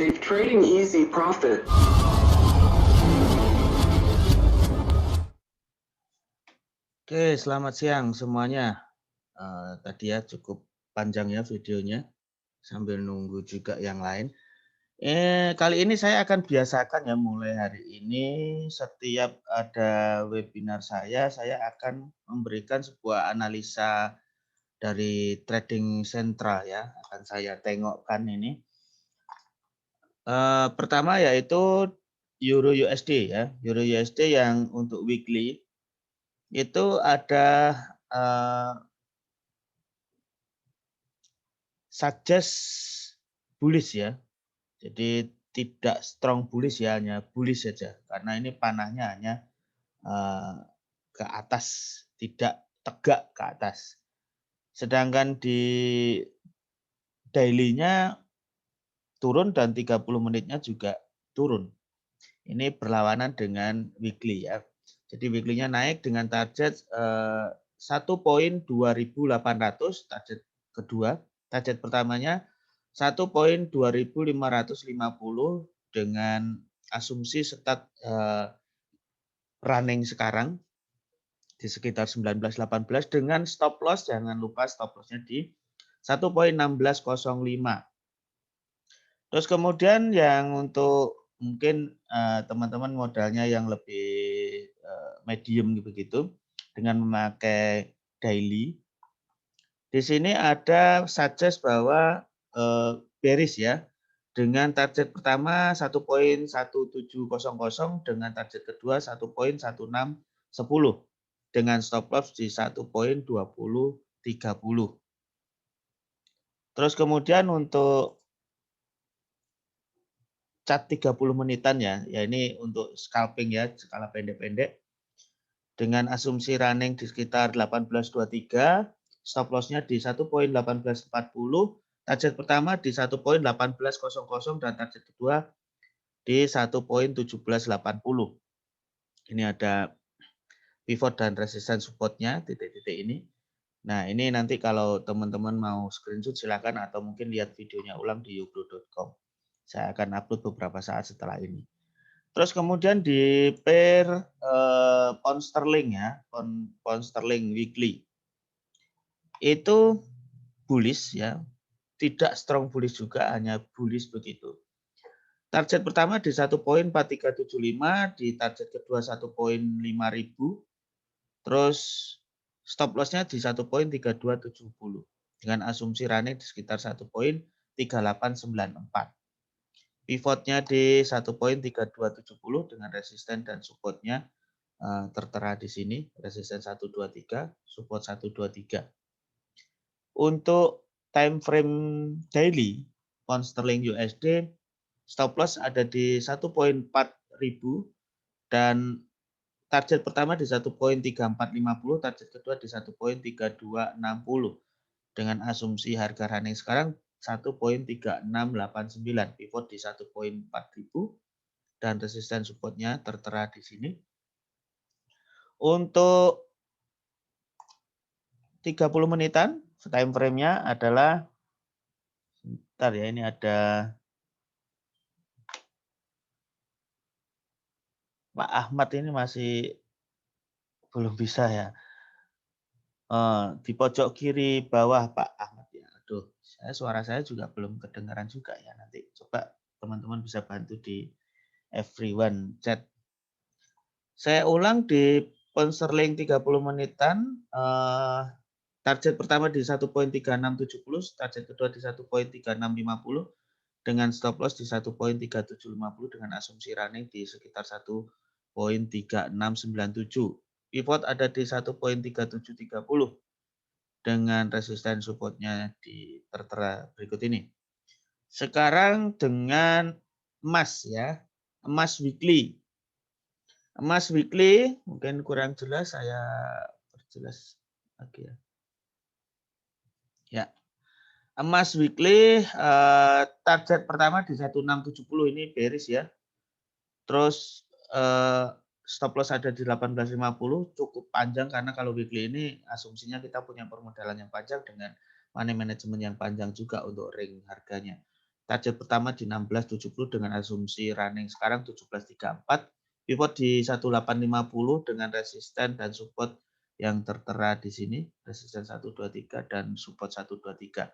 Make trading easy profit. Oke, selamat siang semuanya. Tadi ya cukup panjang ya videonya, sambil nunggu juga yang lain. Kali ini saya akan biasakan ya mulai hari ini setiap ada webinar saya akan memberikan sebuah analisa dari trading sentral ya, akan saya tengokkan ini. Pertama yaitu Euro USD ya, Euro USD yang untuk weekly itu ada suggest bullish ya. Jadi tidak strong bullish ya, hanya bullish saja. Karena ini panahnya hanya ke atas, tidak tegak ke atas. Sedangkan di daily-nya turun dan 30 menitnya juga turun. Ini berlawanan dengan weekly ya. Jadi weekly-nya naik dengan target 1.2800 target kedua. Target pertamanya 1.2550 dengan asumsi start running sekarang di sekitar 19.18 dengan stop loss, jangan lupa stop loss-nya di 1.1605. Terus kemudian yang untuk mungkin teman-teman modalnya yang lebih medium begitu dengan memakai daily. Di sini ada suggest bahwa bearish ya. Dengan target pertama 1.1700 dengan target kedua 1.1610 dengan stop loss di 1.2030. Terus kemudian untuk chart 30 menitan ya ini untuk scalping ya, skala pendek-pendek. Dengan asumsi running di sekitar 1823, stop loss-nya di 1.1840, target pertama di 1.1800 dan target kedua di 1.1780. Ini ada pivot dan resistance support-nya, titik-titik ini. Nah, ini nanti kalau teman-teman mau screenshot silakan atau mungkin lihat videonya ulang di yugro.com. Saya akan upload beberapa saat setelah ini. Terus kemudian di pair pound sterling ya, pound sterling weekly. Itu bullish ya. Tidak strong bullish juga, hanya bullish begitu. Target pertama di 1.4375, di target kedua 1.5000. Terus stop loss-nya di 1.3270 dengan asumsi running di sekitar 1.3894. Pivotnya di 1.3270 dengan resisten dan supportnya tertera di sini, resisten 123, support 123. Untuk time frame daily, pound sterling USD, stop loss ada di 1.4000 dan target pertama di 1.3450, target kedua di 1.3260 dengan asumsi harga running sekarang 1.3689, pivot di 1.4000 dan resisten supportnya tertera di sini. Untuk 30 menitan, time frame-nya adalah, sebentar ya, ini ada Pak Ahmad ini masih belum bisa ya. Di pojok kiri bawah Pak Ahmad ya. Aduh, suara saya juga belum kedengaran juga ya. Nanti coba teman-teman bisa bantu di everyone chat. Saya ulang di pound sterling 30 menitan. Target pertama di 1.3670, target kedua di 1.3650 dengan stop loss di 1.3750 dengan asumsi running di sekitar 1.3697. Pivot ada di 1.3730 dengan resisten supportnya di tertera berikut ini. Sekarang dengan emas ya, emas weekly. Emas weekly mungkin kurang jelas, saya perjelas lagi ya. Ya, emas weekly target pertama di 1670 ini bearish ya. Terus stop loss ada di 1850, cukup panjang karena kalau weekly ini asumsinya kita punya permodalan yang panjang dengan money management yang panjang juga untuk ring harganya. target pertama di 16.70 dengan asumsi running sekarang 17.34, pivot di 18.50 dengan resisten dan support yang tertera di sini, resisten 123 dan support 123.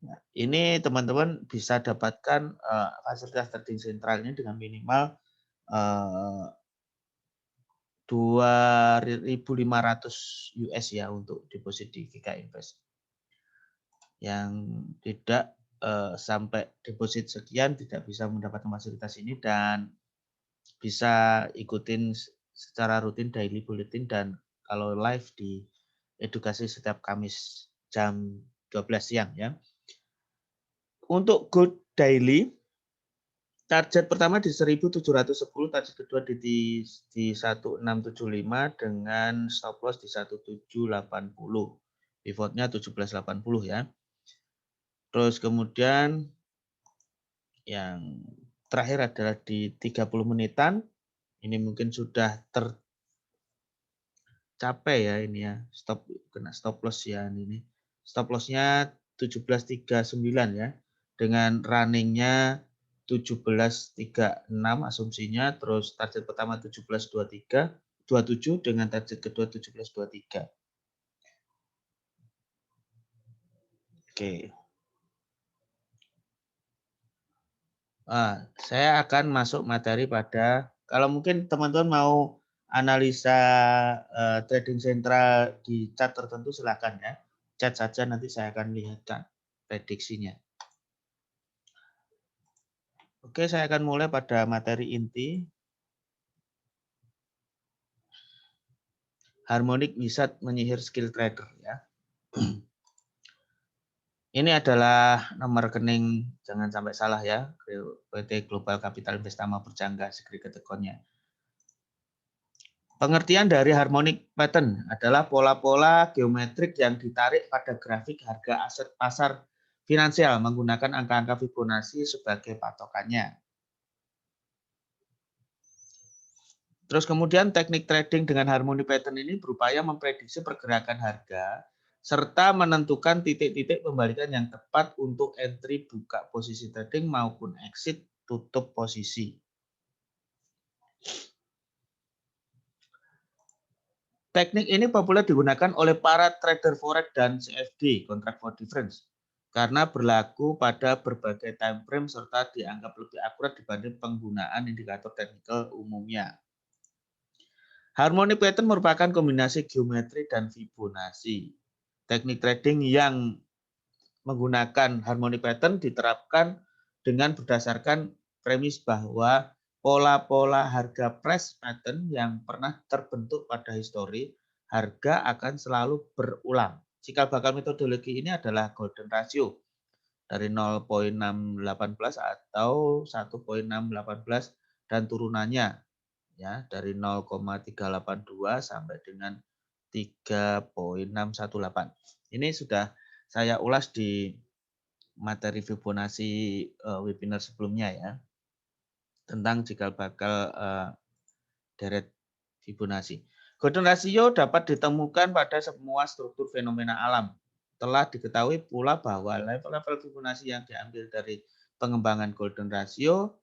Nah, ini teman-teman bisa dapatkan fasilitas trading sentral ini dengan minimal 2.500 US ya untuk deposit di VK Invest. Yang tidak sampai deposit sekian tidak bisa mendapatkan fasilitas ini dan bisa ikutin secara rutin daily bulletin dan kalau live di edukasi setiap Kamis jam 12 siang ya. Untuk gold daily target pertama di 1710, target kedua di 1675 dengan stop loss di 1780. Pivotnya 1780 ya. Terus kemudian yang terakhir adalah di 30 menitan. Ini mungkin sudah tercapai ya ini ya. Kena stop loss ya ini. Stop lossnya 1739 ya. Dengan runningnya 1736 asumsinya. Terus target pertama 1727 dengan target kedua 1723. Oke. Saya akan masuk materi pada, kalau mungkin teman-teman mau analisa trading sentral di chart tertentu silakan ya. Chat saja nanti saya akan lihatkan prediksinya. Oke, saya akan mulai pada materi inti. Harmonic Wizard menyihir skill trader ya. Ini adalah nomor rekening, jangan sampai salah ya, PT Global Capital Investama Berjangga Segeri Ketekonnya. Pengertian dari harmonic pattern adalah pola-pola geometrik yang ditarik pada grafik harga aset pasar finansial menggunakan angka-angka Fibonacci sebagai patokannya. Terus kemudian teknik trading dengan harmonic pattern ini berupaya memprediksi pergerakan harga serta menentukan titik-titik pembalikan yang tepat untuk entry buka posisi trading maupun exit tutup posisi. Teknik ini populer digunakan oleh para trader forex dan CFD, contract for difference, karena berlaku pada berbagai time frame serta dianggap lebih akurat dibanding penggunaan indikator teknikal umumnya. Harmonic pattern merupakan kombinasi geometri dan Fibonacci. Teknik trading yang menggunakan harmonic pattern diterapkan dengan berdasarkan premis bahwa pola-pola harga price pattern yang pernah terbentuk pada histori, harga akan selalu berulang. Cikal bakal metodologi ini adalah golden ratio dari 0,618 atau 1,618 dan turunannya ya dari 0,382 sampai dengan 3,618. Ini sudah saya ulas di materi Fibonacci webinar sebelumnya ya, tentang cikal bakal deret Fibonacci. Golden ratio dapat ditemukan pada semua struktur fenomena alam. Telah diketahui pula bahwa level-level Fibonacci yang diambil dari pengembangan golden ratio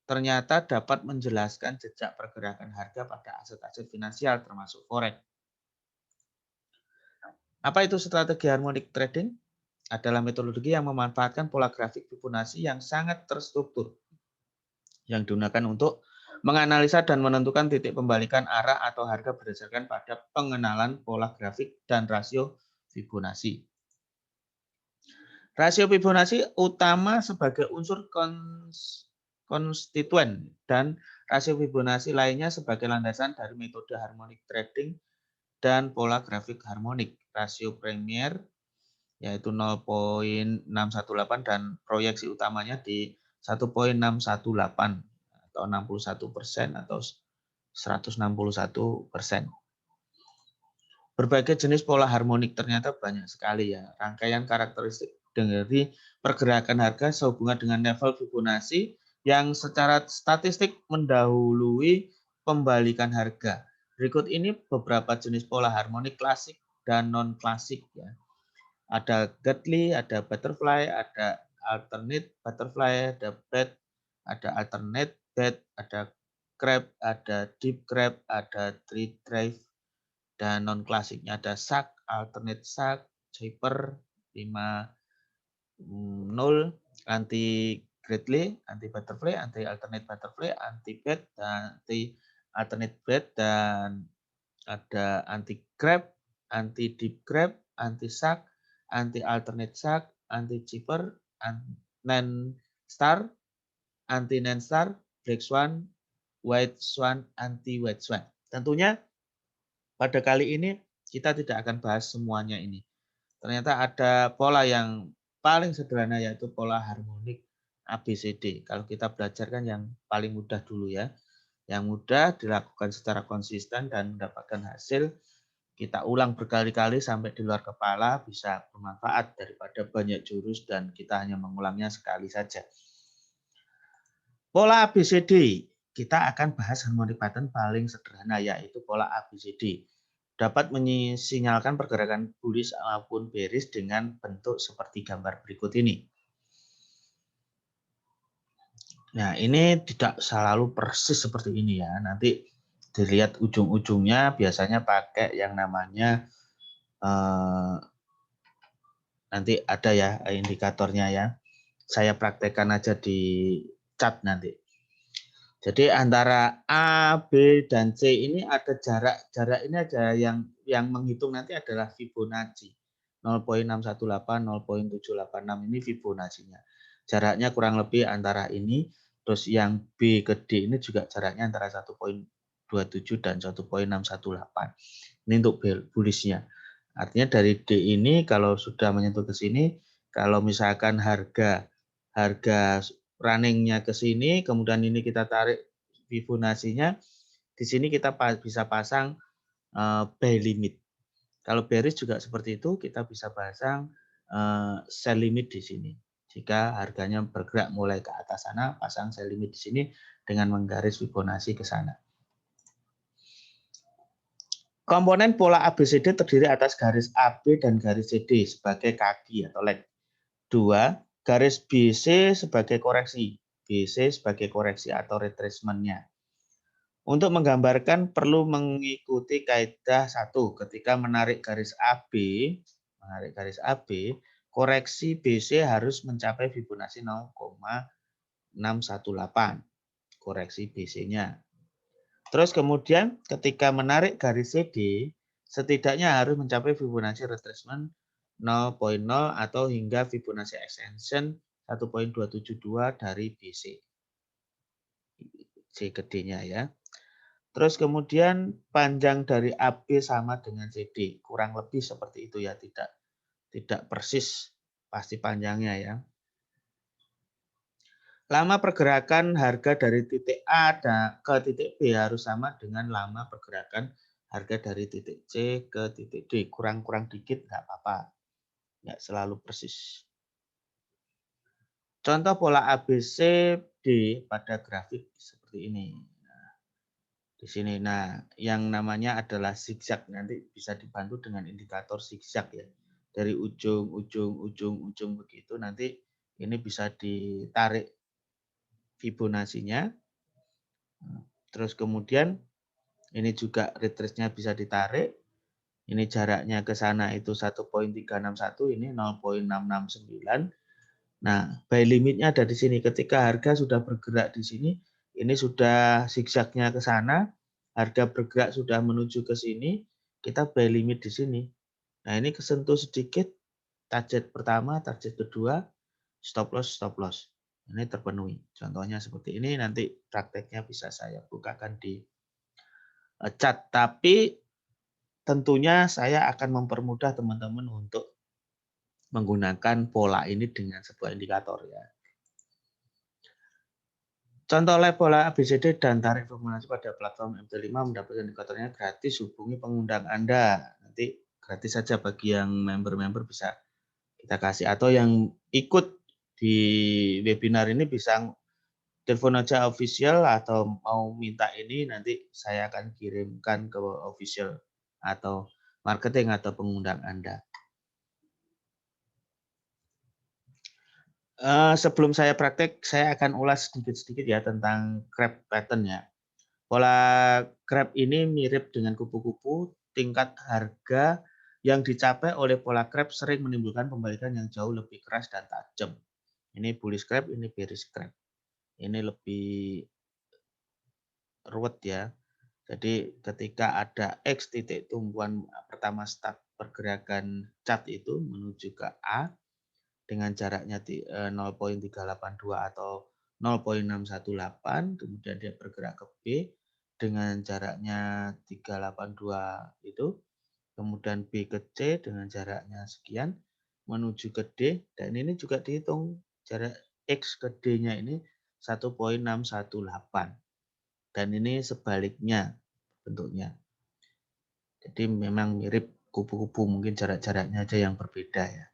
ternyata dapat menjelaskan jejak pergerakan harga pada aset-aset finansial termasuk forex. Apa itu strategi harmonic trading? Adalah metodologi yang memanfaatkan pola grafik Fibonacci yang sangat terstruktur yang digunakan untuk menganalisa dan menentukan titik pembalikan arah atau harga berdasarkan pada pengenalan pola grafik dan rasio Fibonacci. Rasio Fibonacci utama sebagai unsur konstituen dan rasio Fibonacci lainnya sebagai landasan dari metode harmonic trading dan pola grafik harmonik. Rasio premier yaitu 0,618 dan proyeksi utamanya di 1,618 atau 61% atau 161%. Berbagai jenis pola harmonik ternyata banyak sekali ya. Rangkaian karakteristik dari pergerakan harga sehubungan dengan level Fibonacci yang secara statistik mendahului pembalikan harga. Berikut ini beberapa jenis pola harmonik klasik dan non klasik ya. Ada Gartley, ada butterfly, ada alternate butterfly, ada bread, ada alternate bed, ada crab, ada deep crab, ada tree drive, dan non klasiknya ada shark, alternate shark, Japer 5.0, anti greatly, anti butterfly, anti alternate butterfly, anti bed, dan anti alternate bed, dan ada anti crab, anti deep crab, anti shark, anti alternate shark, anti chipper, nan star, anti nan star, black swan, white swan, anti white swan. Tentunya pada kali ini kita tidak akan bahas semuanya ini. Ternyata ada pola yang paling sederhana yaitu pola harmonik ABCD. Kalau kita belajar kan yang paling mudah dulu ya. Yang mudah dilakukan secara konsisten dan mendapatkan hasil. Kita ulang berkali-kali sampai di luar kepala bisa bermanfaat daripada banyak jurus dan kita hanya mengulangnya sekali saja. Pola ABCD. Kita akan bahas harmonic pattern paling sederhana yaitu pola ABCD. Dapat menyinyakan pergerakan bullish maupun bearish dengan bentuk seperti gambar berikut ini. Nah, ini tidak selalu persis seperti ini ya. Nanti dilihat ujung-ujungnya biasanya pakai yang namanya nanti ada ya indikatornya ya. Saya praktekkan aja di chart nanti. Jadi antara A, B, dan C ini ada jarak. Jarak ini ada yang menghitung nanti adalah Fibonacci. 0.618, 0.786 ini Fibonacci-nya. Jaraknya kurang lebih antara ini. Terus yang B ke D ini juga jaraknya antara 1.27 dan 1.618. Ini untuk bullish-nya. Artinya dari D ini kalau sudah menyentuh ke sini, kalau misalkan harga running-nya ke sini, kemudian ini kita tarik Fibonacci-nya, di sini kita bisa pasang buy limit. Kalau bearish juga seperti itu, kita bisa pasang sell limit di sini. Jika harganya bergerak mulai ke atas sana, pasang sell limit di sini dengan menggaris Fibonacci ke sana. Komponen pola ABCD terdiri atas garis AB dan garis CD sebagai kaki atau leg. 2. Garis BC sebagai koreksi. BC sebagai koreksi atau retracement-nya. Untuk menggambarkan perlu mengikuti kaidah 1. Ketika menarik garis AB, koreksi BC harus mencapai Fibonacci 0,618. Koreksi BC-nya. Terus kemudian ketika menarik garis CD, setidaknya harus mencapai Fibonacci retracement 0.0 atau hingga Fibonacci extension 1.272 dari BC. C ke D-nya ya. Terus kemudian panjang dari AB sama dengan CD. Kurang lebih seperti itu ya, tidak persis pasti panjangnya ya. Lama pergerakan harga dari titik A ke titik B harus sama dengan lama pergerakan harga dari titik C ke titik D. Kurang-kurang dikit nggak apa-apa. Nggak selalu persis. Contoh pola ABCD pada grafik seperti ini. Nah, di sini. Nah, yang namanya adalah zigzag. Nanti bisa dibantu dengan indikator zigzag ya. Dari ujung begitu nanti ini bisa ditarik Fibonacci-nya. Terus kemudian ini juga retrace-nya bisa ditarik. Ini jaraknya ke sana itu 1.361, ini 0.669. Nah, buy limitnya ada di sini. Ketika harga sudah bergerak di sini, ini sudah zigzagnya ke sana, harga bergerak sudah menuju ke sini, kita buy limit di sini. Nah, ini kesentuh sedikit, target pertama, target kedua, stop loss. Ini terpenuhi. Contohnya seperti ini, nanti prakteknya bisa saya bukakan di chat. Tapi tentunya saya akan mempermudah teman-teman untuk menggunakan pola ini dengan sebuah indikator ya. Contoh lab pola ABCD dan tarik Fibonacci pada platform MT5 mendapatkan indikatornya gratis, hubungi pengundang Anda. Nanti gratis saja bagi yang member-member bisa kita kasih. Atau yang ikut di webinar ini bisa telepon aja official atau mau minta ini nanti saya akan kirimkan ke official atau marketing atau pengundang Anda. Sebelum saya praktek, saya akan ulas sedikit-sedikit ya tentang crab pattern ya. Pola crab ini mirip dengan kupu-kupu, tingkat harga yang dicapai oleh pola crab sering menimbulkan pembalikan yang jauh lebih keras dan tajam. Ini bullish crab, ini bearish crab. Ini lebih ruwet ya. Jadi ketika ada X titik tumbuhan pertama start pergerakan chart itu menuju ke A dengan jaraknya 0,382 atau 0,618, kemudian dia bergerak ke B dengan jaraknya 382 itu, kemudian B ke C dengan jaraknya sekian, menuju ke D, dan ini juga dihitung jarak X ke D-nya ini 1,618. Dan ini sebaliknya bentuknya. Jadi memang mirip kupu-kupu, mungkin jarak-jaraknya aja yang berbeda ya.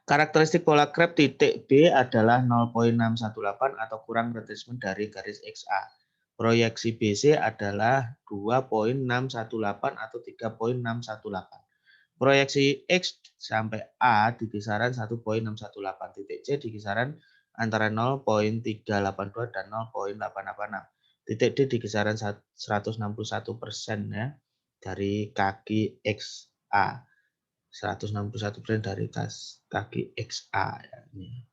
Karakteristik pola crab titik B adalah 0,618 atau kurang retracement dari garis XA. Proyeksi BC adalah 2,618 atau 3,618. Proyeksi X sampai A di kisaran 1,618. Titik C di kisaran antara 0,382 dan 0,886. Titik D di kisaran 161% ya dari kaki XA. 161% dari kaki XA ya, ini.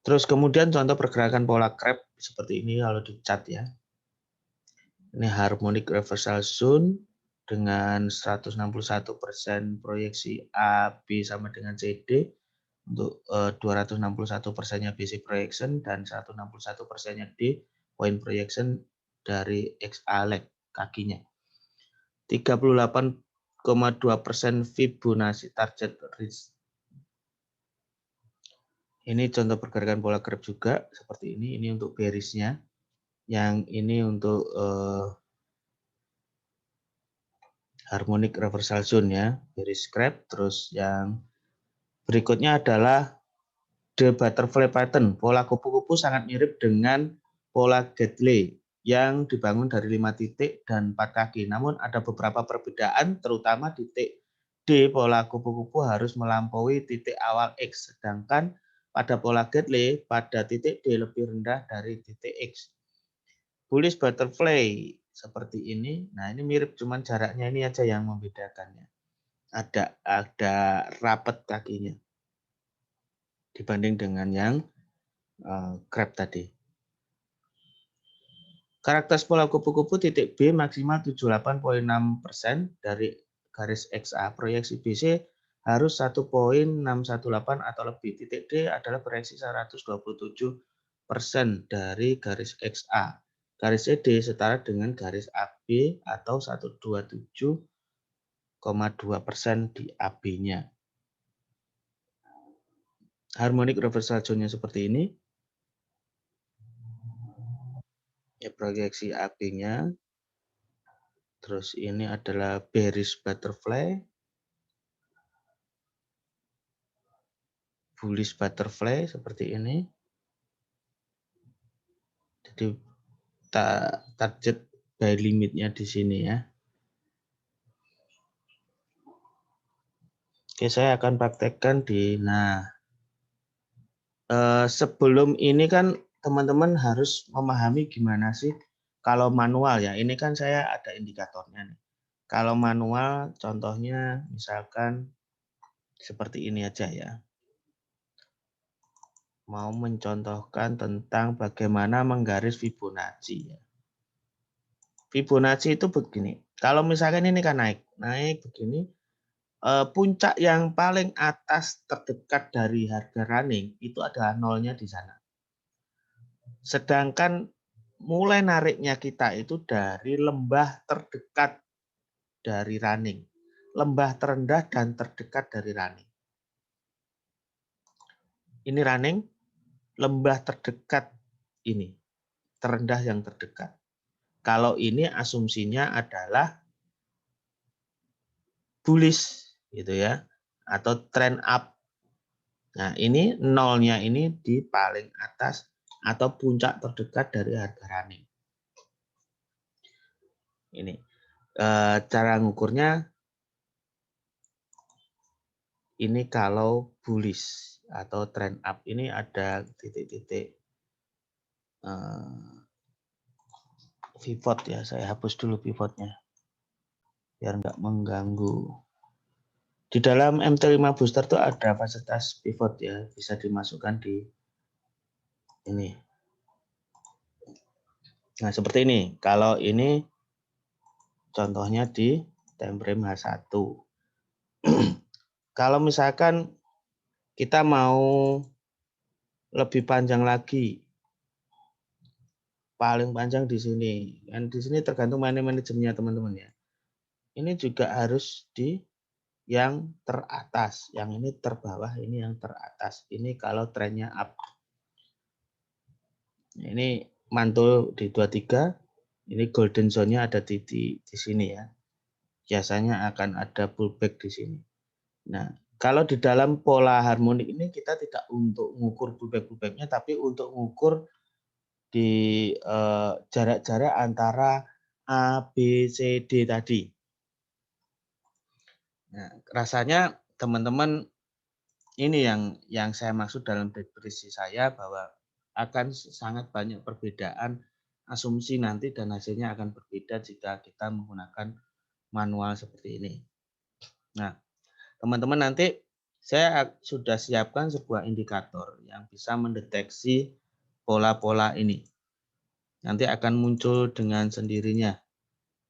Terus kemudian contoh pergerakan pola crab seperti ini kalau di chart ya. Ini harmonic reversal zone dengan 161% proyeksi A, B sama dengan CD. Untuk 261%-nya BC projection dan 161%-nya D point projection dari XA leg kakinya. 38,2% Fibonacci target reach. Ini contoh pergerakan pola crab juga seperti ini. Ini untuk bearish-nya. Yang ini untuk harmonic reversal zone ya, bearish crab. Terus yang berikutnya adalah the butterfly pattern. Pola kupu-kupu sangat mirip dengan pola Gedley yang dibangun dari 5 titik dan 4 kaki. Namun ada beberapa perbedaan, terutama titik D pola kupu-kupu harus melampaui titik awal X, sedangkan pada pola Gedley pada titik D lebih rendah dari titik X. Bullish butterfly seperti ini. Nah, ini mirip, cuman jaraknya ini aja yang membedakannya. Ada rapat kakinya dibanding dengan yang crab tadi. Karakteristik pola kupu-kupu titik B maksimal 78,6% dari garis XA. Proyeksi BC harus 1,618 atau lebih. Titik D adalah proyeksi 127% dari garis XA. Garis ED setara dengan garis AB atau 127,2% di AB-nya. Harmonic reversal zone-nya seperti ini. Ya, proyeksi AB-nya. Terus ini adalah bearish butterfly. Bullish butterfly seperti ini. Jadi target buy limitnya di sini ya. Oke, saya akan praktekkan di sebelum ini kan teman-teman harus memahami gimana sih kalau manual ya. Ini kan saya ada indikatornya nih. Kalau manual contohnya misalkan seperti ini aja ya. Mau mencontohkan tentang bagaimana menggaris Fibonacci ya. Fibonacci itu begini. Kalau misalkan ini kan naik begini, puncak yang paling atas terdekat dari harga running itu adalah nolnya di sana. Sedangkan mulai nariknya kita itu dari lembah terdekat dari running. Lembah terendah dan terdekat dari running. Ini running, lembah terdekat ini. Terendah yang terdekat. Kalau ini asumsinya adalah bullish gitu ya, atau trend up. Nah, ini nolnya ini di paling atas atau puncak terdekat dari harga running. Ini cara ngukurnya ini kalau bullish atau trend up. Ini ada titik-titik pivot ya. Saya hapus dulu pivotnya biar nggak mengganggu. Di dalam MT5 booster tuh ada fasilitas pivot ya, bisa dimasukkan di ini. Nah, seperti ini. Kalau ini contohnya di time frame H1. Kalau misalkan kita mau lebih panjang lagi, paling panjang di sini. Dan di sini tergantung manajemennya teman-teman ya. Ini juga harus di yang teratas. Yang ini terbawah, ini yang teratas. Ini kalau trennya up. Ini mantul di 23. Ini golden zone-nya ada di sini ya. Biasanya akan ada pullback di sini. Nah, kalau di dalam pola harmonik ini kita tidak untuk mengukur pullback-pullbacknya, tapi untuk mengukur di jarak-jarak antara A, B, C, D tadi. Nah, rasanya teman-teman ini yang saya maksud dalam deskripsi saya bahwa akan sangat banyak perbedaan asumsi nanti dan hasilnya akan berbeda jika kita menggunakan manual seperti ini. Nah, teman-teman nanti saya sudah siapkan sebuah indikator yang bisa mendeteksi pola-pola ini. Nanti akan muncul dengan sendirinya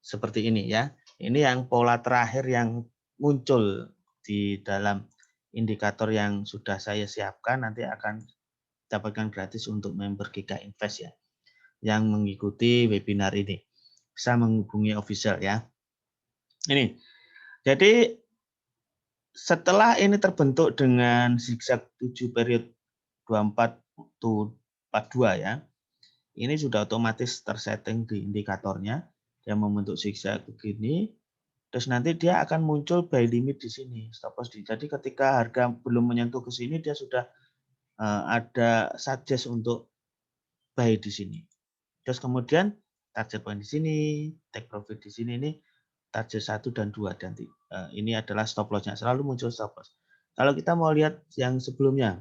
seperti ini ya. Ini yang pola terakhir yang muncul di dalam indikator yang sudah saya siapkan, nanti akan dapatkan gratis untuk member Giga Invest ya, yang mengikuti webinar ini. Bisa menghubungi official ya. Ini, jadi setelah ini terbentuk dengan zigzag 7 period 24 to 42 ya, ini sudah otomatis tersetting di indikatornya. Dia membentuk zigzag begini, terus nanti dia akan muncul buy limit di sini, stop loss di. Jadi ketika harga belum menyentuh ke sini, dia sudah ada suggest untuk buy di sini. Terus kemudian target point di sini, take profit di sini, ini target 1 dan 2 dan ini adalah stop loss-nya. Selalu muncul stop loss. Kalau kita mau lihat yang sebelumnya,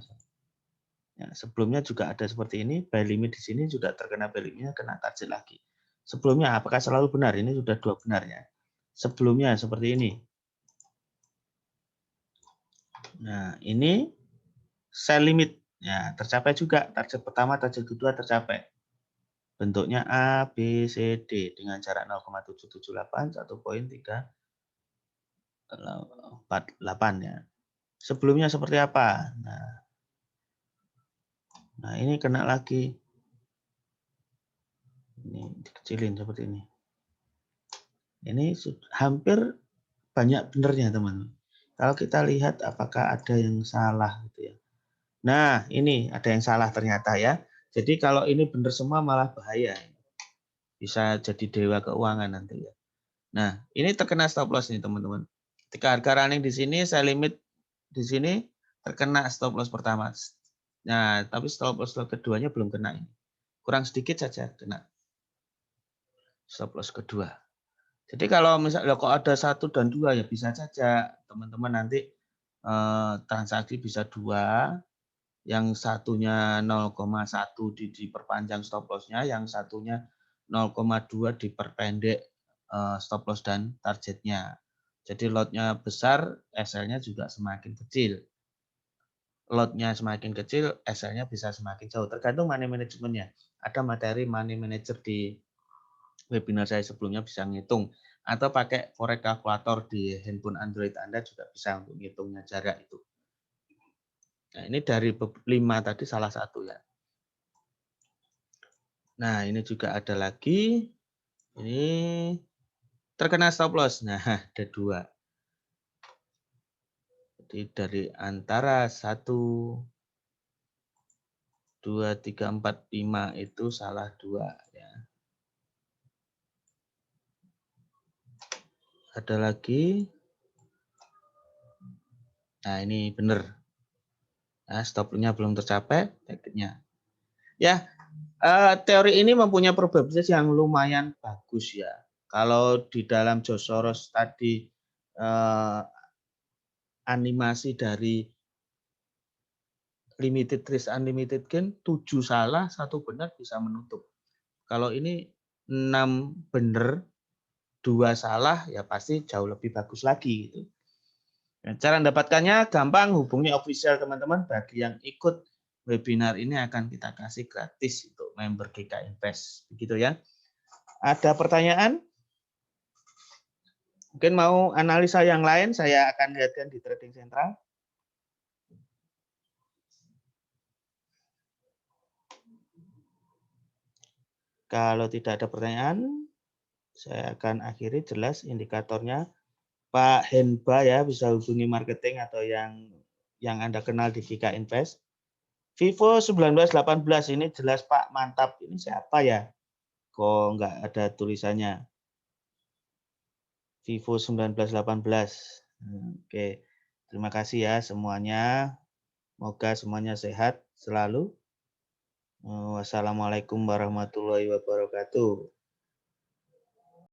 ya, sebelumnya juga ada seperti ini, buy limit di sini sudah terkena buy limitnya, kena target lagi. Sebelumnya apakah selalu benar? Ini sudah dua benarnya. Sebelumnya seperti ini. Nah, ini sell limit. Ya, tercapai juga. Target pertama, target kedua tercapai. Bentuknya A, B, C, D dengan jarak 0,778, 1,348 ya. Sebelumnya seperti apa? Nah, ini kena lagi. Ini dikecilin seperti ini. Ini hampir banyak benernya teman-teman. Kalau kita lihat apakah ada yang salah gitu ya. Nah, ini ada yang salah ternyata ya. Jadi kalau ini benar semua malah bahaya. Bisa jadi dewa keuangan nanti ya. Nah, ini terkena stop loss nih teman-teman. Ketika harga running di sini, saya limit di sini terkena stop loss pertama. Nah, tapi stop loss keduanya belum kena ini. Kurang sedikit saja kena stop loss kedua. Jadi kalau misalnya kok ada 1 dan 2 ya bisa saja teman-teman nanti transaksi bisa 2, yang satunya 0,1 diperpanjang stop loss-nya, yang satunya 0,2 diperpendek stop loss dan targetnya. Jadi lot-nya besar, SL-nya juga semakin kecil. Lot-nya semakin kecil, SL-nya bisa semakin jauh. Tergantung money manajemennya. Ada materi money manager di webinar saya sebelumnya bisa ngitung. Atau pakai forex kalkulator di handphone Android Anda juga bisa untuk ngitungnya jarak itu. Nah, ini dari 5 tadi salah satu ya. Nah, ini juga ada lagi. Ini terkena stop loss. Nah, ada 2. Jadi dari antara 1, 2, 3, 4, 5 itu salah 2 ya. Ada lagi. Nah, ini benar. Nah, stop-nya belum tercapai, targetnya. Ya, teori ini mempunyai probabilitas yang lumayan bagus ya. Kalau di dalam George Soros tadi animasi dari limited risk unlimited gain 7 salah, 1 benar bisa menutup. Kalau ini 6 benar, 2 salah ya pasti jauh lebih bagus lagi gitu. Nah, cara mendapatkannya gampang, hubungi official teman-teman. Bagi yang ikut webinar ini akan kita kasih gratis untuk member GK Invest. Begitu ya. Ada pertanyaan? Mungkin mau analisa yang lain, saya akan lihatkan di Trading Central. Kalau tidak ada pertanyaan, saya akan akhiri jelas indikatornya. Pak Henba ya, bisa hubungi marketing atau yang Anda kenal di GK Invest. Vivo 1918 ini jelas Pak, mantap. Ini siapa ya? Kok nggak ada tulisannya? Vivo 1918. Oke, terima kasih ya semuanya. Semoga semuanya sehat selalu. Wassalamualaikum warahmatullahi wabarakatuh.